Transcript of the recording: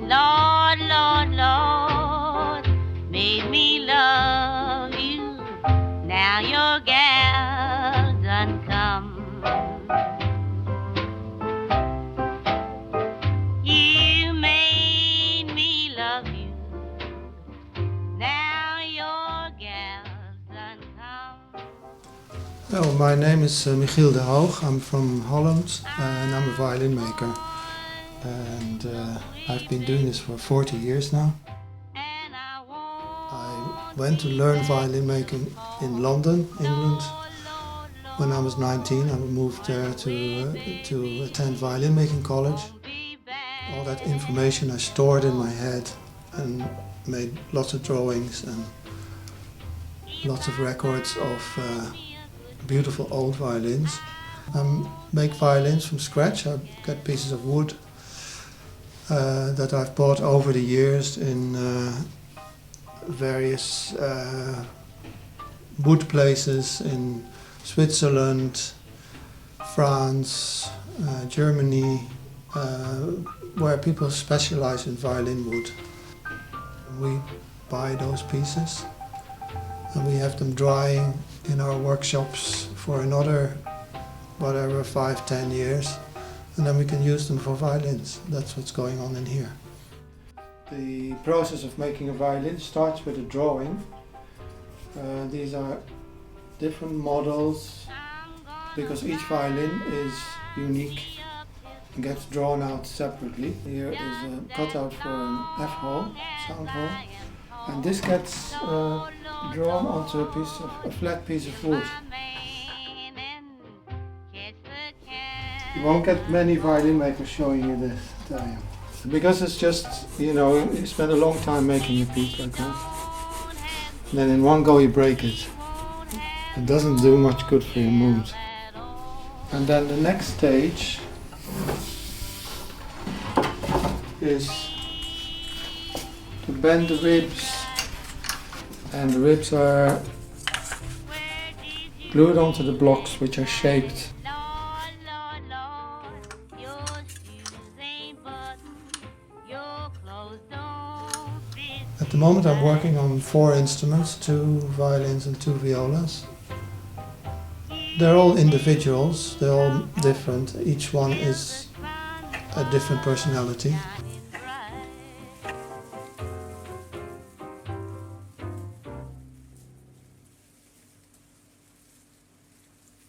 Lord, Lord, Lord, made me love you. Now your gal done come. You made me love you. Now your gal done come. Well, my name is Michiel de Hoog. I'm from Holland and I'm a violin maker. And I've been doing this for 40 years now. I went to learn violin making in London, England. When I was 19, I moved there to attend violin making college. All that information I stored in my head and made lots of drawings and lots of records of beautiful old violins. I make violins from scratch. I get pieces of wood that I've bought over the years in various wood places in Switzerland, France, Germany, where people specialize in violin wood. We buy those pieces and we have them drying in our workshops for another, 5-10 years, and then we can use them for violins. That's what's going on in here. The process of making a violin starts with a drawing. These are different models because each violin is unique and gets drawn out separately. Here is a cutout for an F hole, sound hole, and this gets drawn onto a flat piece of wood. You won't get many violin makers showing you this, I tell you. Because it's just, you spend a long time making a piece like that. And then in one go you break it. It doesn't do much good for your mood. And then the next stage is to bend the ribs. And the ribs are glued onto the blocks, which are shaped. At the moment I'm working on 4 instruments, 2 violins and 2 violas. They're all individuals, they're all different. Each one is a different personality.